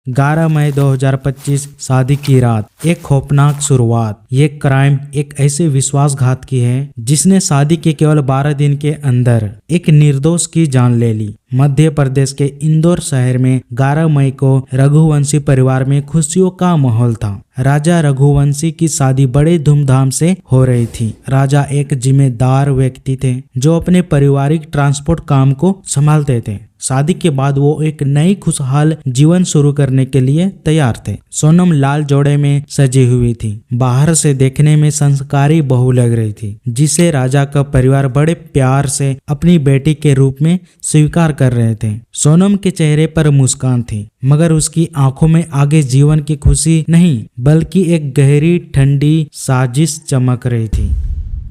11 मई 2025 शादी की रात, एक खौफनाक शुरुआत। ये क्राइम एक ऐसे विश्वासघात की है जिसने शादी के केवल 12 दिन के अंदर एक निर्दोष की जान ले ली। मध्य प्रदेश के इंदौर शहर में 11 मई को रघुवंशी परिवार में खुशियों का माहौल था। राजा रघुवंशी की शादी बड़े धूमधाम से हो रही थी। राजा एक जिम्मेदार व्यक्ति थे जो अपने पारिवारिक ट्रांसपोर्ट काम को संभालते थे। शादी के बाद वो एक नई खुशहाल जीवन शुरू करने के लिए तैयार थे। सोनम लाल जोड़े में सजी हुई थी। बाहर से देखने में संस्कारी बहू लग रही थी जिसे राजा का परिवार बड़े प्यार से अपनी बेटी के रूप में स्वीकार कर रहे थे। सोनम के चेहरे पर मुस्कान थी, मगर उसकी आंखों में आगे जीवन की खुशी नहीं बल्कि एक गहरी ठंडी साजिश चमक रही थी।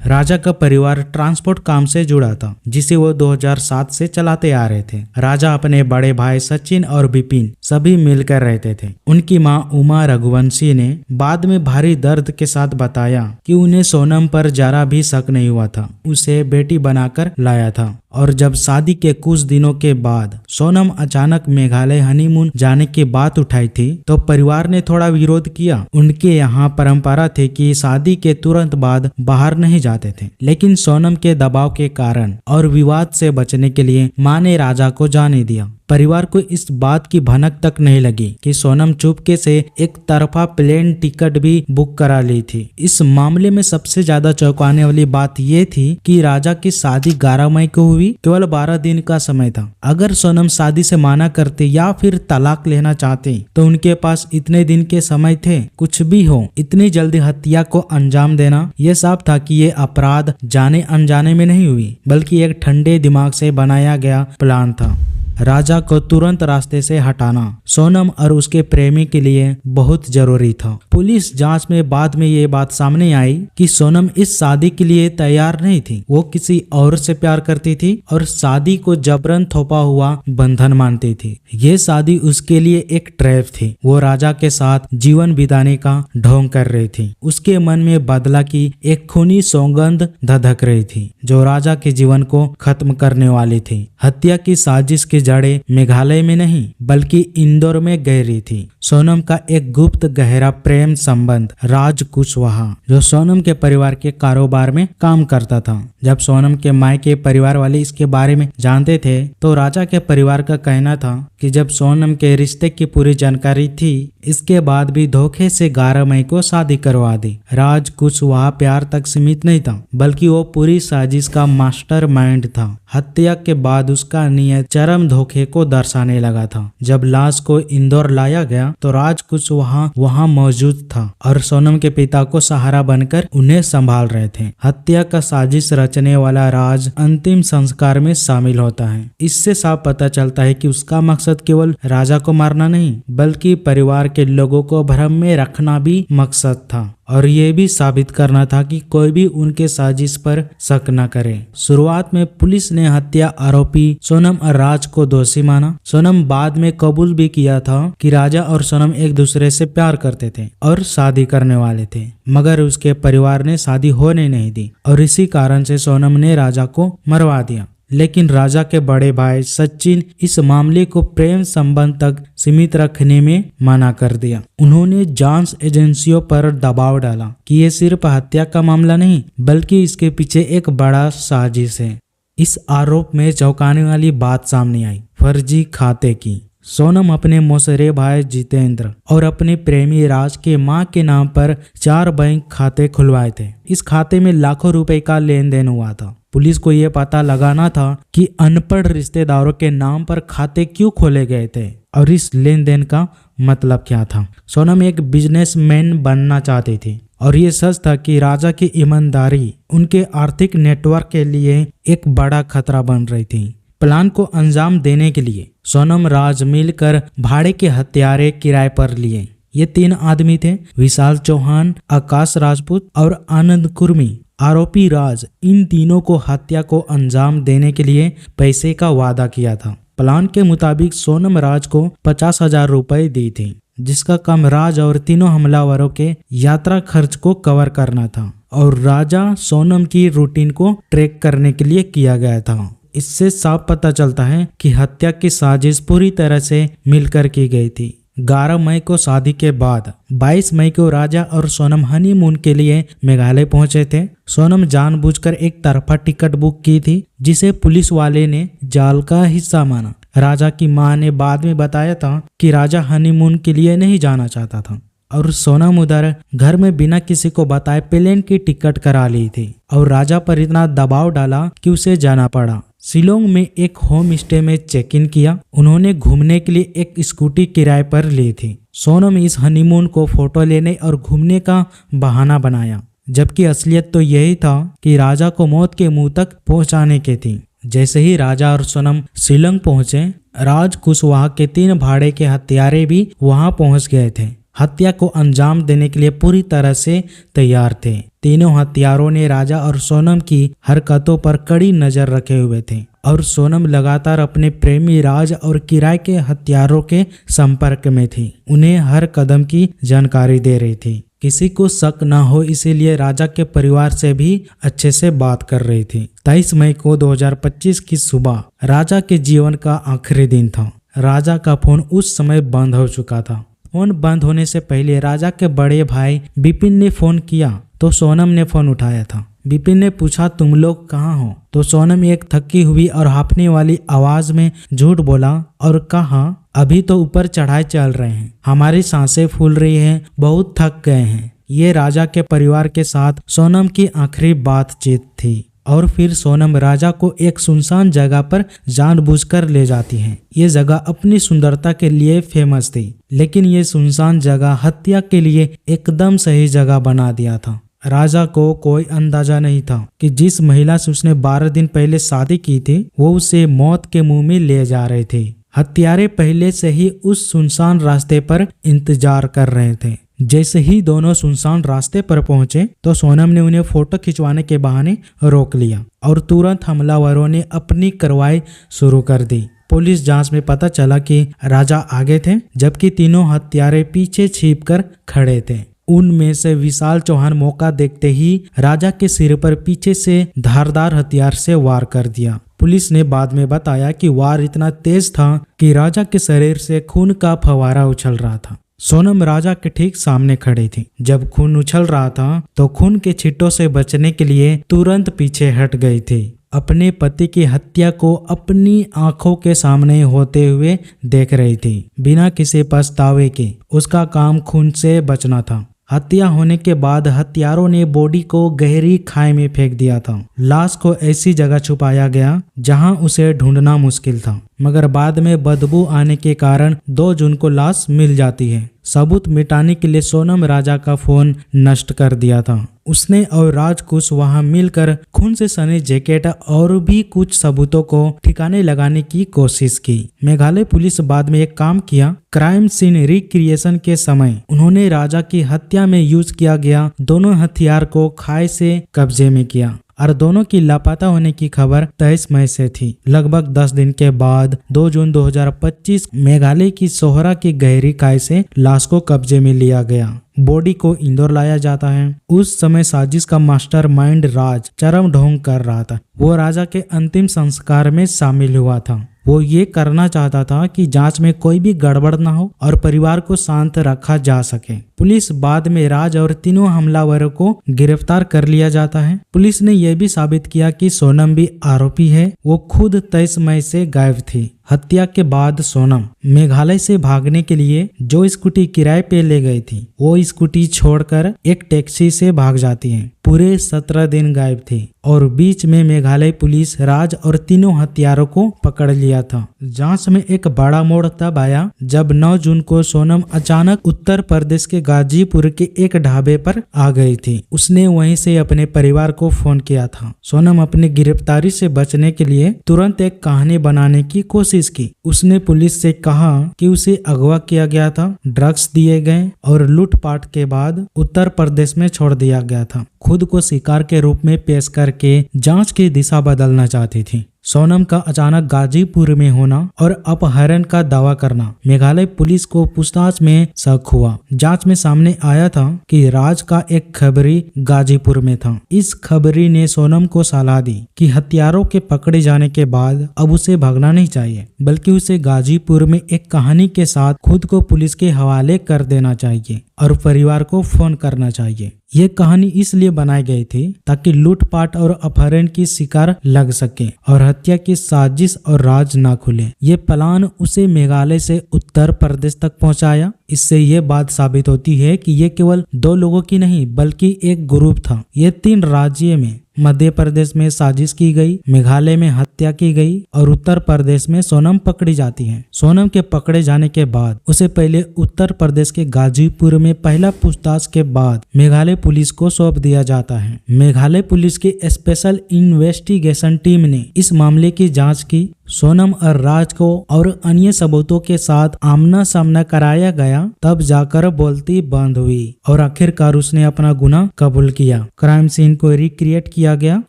राजा का परिवार ट्रांसपोर्ट काम से जुड़ा था जिसे वो 2007 से चलाते आ रहे थे। राजा अपने बड़े भाई सचिन और विपिन सभी मिलकर रहते थे। उनकी मां उमा रघुवंशी ने बाद में भारी दर्द के साथ बताया कि उन्हें सोनम पर जरा भी शक नहीं हुआ था, उसे बेटी बनाकर लाया था। और जब शादी के कुछ दिनों के बाद सोनम अचानक मेघालय हनीमून जाने की बात उठाई थी तो परिवार ने थोड़ा विरोध किया। उनके यहाँ परंपरा थी कि शादी के तुरंत बाद बाहर नहीं जाते थे, लेकिन सोनम के दबाव के कारण और विवाद से बचने के लिए मां ने राजा को जाने दिया। परिवार को इस बात की भनक तक नहीं लगी कि सोनम चुपके से एक तरफा प्लेन टिकट भी बुक करा ली थी। इस मामले में सबसे ज्यादा चौंकाने वाली बात ये थी कि राजा की शादी 11 मई को हुई, केवल 12 दिन का समय था। अगर सोनम शादी से माना करते या फिर तलाक लेना चाहते तो उनके पास इतने दिन के समय थे। कुछ भी हो, इतनी जल्दी हत्या को अंजाम देना यह साफ था कि ये अपराध जाने अनजाने में नहीं हुई बल्कि एक ठंडे दिमाग से बनाया गया प्लान था। राजा को तुरंत रास्ते से हटाना सोनम और उसके प्रेमी के लिए बहुत जरूरी था। पुलिस जांच में बाद में ये बात सामने आई कि सोनम इस शादी के लिए तैयार नहीं थी। वो किसी और से प्यार करती थी और शादी को जबरन थोपा हुआ बंधन मानती थी। ये शादी उसके लिए एक ट्रैप थी। वो राजा के साथ जीवन बिताने का ढोंग कर रही थी। उसके मन में बदला की एक खूनी सौगंध धधक रही थी जो राजा के जीवन को खत्म करने वाली थी। हत्या की साजिश की जड़ें मेघालय में नहीं बल्कि इंदौर में गहरी थी। सोनम का एक गुप्त गहरा प्रेम संबंध राज कुशवाहा, जो सोनम के परिवार के कारोबार में काम करता था। जब सोनम के मायके परिवार वाले इसके बारे में जानते थे तो राजा के परिवार का कहना था कि जब सोनम के रिश्ते की पूरी जानकारी थी, इसके बाद भी धोखे से 11 मई को शादी करवा दी। राज कुशवाहा प्यार तक सीमित नहीं था बल्कि वो पूरी साजिश का मास्टरमाइंड था। हत्या के बाद उसका नियत चरम धोखे को दर्शाने लगा था। जब लाश को इंदौर लाया गया तो राज कुशवाहा वहां मौजूद था और सोनम के पिता को सहारा बनकर उन्हें संभाल रहे थे। हत्या का साजिश रचने वाला राज अंतिम संस्कार में शामिल होता है। इससे साफ पता चलता है कि उसका मकसद केवल राजा को मारना नहीं बल्कि परिवार के लोगों को भ्रम में रखना भी मकसद था और ये भी साबित करना था कि कोई भी उनके साजिश पर शक न करे। शुरुआत में पुलिस ने हत्या आरोपी सोनम और राज को दोषी माना। सोनम बाद में कबूल भी किया था कि राजा और सोनम एक दूसरे से प्यार करते थे और शादी करने वाले थे, मगर उसके परिवार ने शादी होने नहीं दी और इसी कारण से सोनम ने राजा को मरवा दिया। लेकिन राजा के बड़े भाई सचिन इस मामले को प्रेम संबंध तक सीमित रखने में मना कर दिया। उन्होंने जांच एजेंसियों पर दबाव डाला कि ये सिर्फ हत्या का मामला नहीं बल्कि इसके पीछे एक बड़ा साजिश है। इस आरोप में चौंकाने वाली बात सामने आई, फर्जी खाते की। सोनम अपने मौसेरे भाई जितेंद्र और अपने प्रेमी राज के मां के नाम पर 4 बैंक खाते खुलवाए थे। इस खाते में लाखों रुपए का लेन देन हुआ था। पुलिस को यह पता लगाना था कि अनपढ़ रिश्तेदारों के नाम पर खाते क्यों खोले गए थे और इस लेन देन का मतलब क्या था। सोनम एक बिजनेसमैन बनना चाहती थी और ये सच था कि राजा की ईमानदारी उनके आर्थिक नेटवर्क के लिए एक बड़ा खतरा बन रही थी। प्लान को अंजाम देने के लिए सोनम राज मिलकर भाड़े के हथियारे किराए पर लिए। ये 3 आदमी थे, विशाल चौहान, आकाश राजपूत और आनंद कुर्मी। आरोपी राज इन तीनों को हत्या को अंजाम देने के लिए पैसे का वादा किया था। प्लान के मुताबिक सोनम राज को 50,000 रुपए दी थी, जिसका काम राज और तीनों हमलावरों के यात्रा खर्च को कवर करना था और राजा सोनम की रूटीन को ट्रैक करने के लिए किया गया था। इससे साफ पता चलता है कि हत्या की साजिश पूरी तरह से मिलकर की गई थी। 11 मई को शादी के बाद 22 मई को राजा और सोनम हनीमून के लिए मेघालय पहुंचे थे। सोनम जानबूझकर एक तरफा टिकट बुक की थी, जिसे पुलिस वाले ने जाल का हिस्सा माना। राजा की मां ने बाद में बताया था कि राजा हनीमून के लिए नहीं जाना चाहता था और सोनम उधर घर में बिना किसी को बताए प्लेन की टिकट करा ली थी और राजा पर इतना दबाव डाला कि उसे जाना पड़ा। शिलोंग में एक होम स्टे में चेक इन किया। उन्होंने घूमने के लिए एक स्कूटी किराए पर ली थी। सोनम इस हनीमून को फोटो लेने और घूमने का बहाना बनाया, जबकि असलियत तो यही था कि राजा को मौत के मुंह तक पहुंचाने की थी। जैसे ही राजा और सोनम शिलोंग पहुंचे, राज कुशवाहा के 3 भाड़े के हत्यारे भी वहां पहुंच गए थे। हत्या को अंजाम देने के लिए पूरी तरह से तैयार थे। तीनों हत्यारों ने राजा और सोनम की हरकतों पर कड़ी नजर रखे हुए थे और सोनम लगातार अपने प्रेमी राज और किराए के हत्यारों के संपर्क में थी। उन्हें हर कदम की जानकारी दे रही थी। किसी को शक न हो इसीलिए राजा के परिवार से भी अच्छे से बात कर रही थी। 23 मई को 2025 की सुबह राजा के जीवन का आखिरी दिन था। राजा का फोन उस समय बंद हो चुका था। फोन बंद होने से पहले राजा के बड़े भाई बिपिन ने फोन किया तो सोनम ने फोन उठाया था। बिपिन ने पूछा, तुम लोग कहाँ हो? तो सोनम एक थकी हुई और हांफने वाली आवाज में झूठ बोला और कहा, अभी तो ऊपर चढ़ाई चल रहे हैं, हमारी सांसें फूल रही हैं, बहुत थक गए हैं। ये राजा के परिवार के साथ सोनम की आखिरी बातचीत थी। और फिर सोनम राजा को एक सुनसान जगह पर जानबूझकर ले जाती है। ये जगह अपनी सुंदरता के लिए फेमस थी, लेकिन ये सुनसान जगह हत्या के लिए एकदम सही जगह बना दिया था। राजा को कोई अंदाजा नहीं था कि जिस महिला से उसने 12 दिन पहले शादी की थी, वो उसे मौत के मुंह में ले जा रहे थे। हत्यारे पहले से ही उस सुनसान रास्ते पर इंतजार कर रहे थे। जैसे ही दोनों सुनसान रास्ते पर पहुंचे तो सोनम ने उन्हें फोटो खिंचवाने के बहाने रोक लिया और तुरंत हमलावरों ने अपनी कार्रवाई शुरू कर दी। पुलिस जांच में पता चला कि राजा आगे थे, जबकि तीनों हत्यारे पीछे छिपकर खड़े थे। उनमें से विशाल चौहान मौका देखते ही राजा के सिर पर पीछे से धारदार हथियार से वार कर दिया। पुलिस ने बाद में बताया कि वार इतना तेज था कि राजा के शरीर से खून का फव्वारा उछल रहा था। सोनम राजा के ठीक सामने खड़ी थी। जब खून उछल रहा था तो खून के छींटों से बचने के लिए तुरंत पीछे हट गई थी। अपने पति की हत्या को अपनी आंखों के सामने होते हुए देख रही थी, बिना किसी पछतावे के। उसका काम खून से बचना था। हत्या होने के बाद हत्यारों ने बॉडी को गहरी खाई में फेंक दिया था। लाश को ऐसी जगह छुपाया गया जहां उसे ढूंढना मुश्किल था, मगर बाद में बदबू आने के कारण 2 जून को लाश मिल जाती है। सबूत मिटाने के लिए सोनम राजा का फोन नष्ट कर दिया था। उसने और राज कुशवाहा मिलकर खून से सने जैकेट और भी कुछ सबूतों को ठिकाने लगाने की कोशिश की। मेघालय पुलिस बाद में एक काम किया। क्राइम सीन रिक्रिएशन के समय उन्होंने राजा की हत्या में यूज किया गया दोनों हथियार को खाई से कब्जे में किया और दोनों की लापता होने की खबर 23 मई से थी। लगभग 10 दिन के बाद 2 जून 2025 मेघालय की सोहरा की गहरी खाई से लाश को कब्जे में लिया गया। बॉडी को इंदौर लाया जाता है। उस समय साजिश का मास्टर माइंड राज चरम ढोंग कर रहा था। वो राजा के अंतिम संस्कार में शामिल हुआ था। वो ये करना चाहता था कि जांच में कोई भी गड़बड़ न हो और परिवार को शांत रखा जा सके। पुलिस बाद में राज और तीनों हमलावरों को गिरफ्तार कर लिया जाता है। पुलिस ने यह भी साबित किया कि सोनम भी आरोपी है। वो खुद 23 मई से गायब थी। हत्या के बाद सोनम मेघालय से भागने के लिए जो स्कूटी किराए पे ले गई थी, वो स्कूटी छोड़कर एक टैक्सी से भाग जाती है। पूरे 17 दिन गायब थी और बीच में मेघालय पुलिस राज और तीनों हत्यारों को पकड़ लिया था। जांच में एक बड़ा मोड़ तब आया जब 9 जून को सोनम अचानक उत्तर प्रदेश के गाजीपुर के एक ढाबे पर आ गई थी। उसने वहीं से अपने परिवार को फोन किया था। सोनम अपनी गिरफ्तारी से बचने के लिए तुरंत एक कहानी बनाने की कोशिश की। उसने पुलिस से कहा कि उसे अगवा किया गया था, ड्रग्स दिए गए और लूटपाट के बाद उत्तर प्रदेश में छोड़ दिया गया था। खुद को शिकार के रूप में पेश करके जांच की दिशा बदलना चाहती थी। सोनम का अचानक गाजीपुर में होना और अपहरण का दावा करना। मेघालय पुलिस को पूछताछ में शक हुआ। जांच में सामने आया था कि राज का एक खबरी गाजीपुर में था। इस खबरी ने सोनम को सलाह दी कि हत्यारों के पकड़े जाने के बाद अब उसे भागना नहीं चाहिए, बल्कि उसे गाजीपुर में एक कहानी के साथ खुद को पुलिस के हवाले कर देना चाहिए और परिवार को फोन करना चाहिए। ये कहानी इसलिए बनाई गई थी ताकि लूटपाट और अपहरण की शिकार लग सके और हत्या की साजिश और राज ना खुले। ये प्लान उसे मेघालय से उत्तर प्रदेश तक पहुंचाया। इससे ये बात साबित होती है कि ये केवल 2 लोगों की नहीं बल्कि एक ग्रुप था। ये 3 राज्य में, मध्य प्रदेश में साजिश की गई, मेघालय में हत्या की गई और उत्तर प्रदेश में सोनम पकड़ी जाती है। सोनम के पकड़े जाने के बाद उसे पहले उत्तर प्रदेश के गाजीपुर में पहला पूछताछ के बाद मेघालय पुलिस को सौंप दिया जाता है। मेघालय पुलिस की स्पेशल इन्वेस्टिगेशन टीम ने इस मामले की जांच की। सोनम और राज को और अन्य सबूतों के साथ आमना सामना कराया गया, तब जाकर बोलती बंद हुई और आखिरकार उसने अपना गुनाह कबूल किया। क्राइम सीन को रिक्रिएट किया गया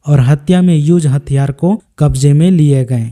और हत्या में यूज हथियार को कब्जे में लिए गए।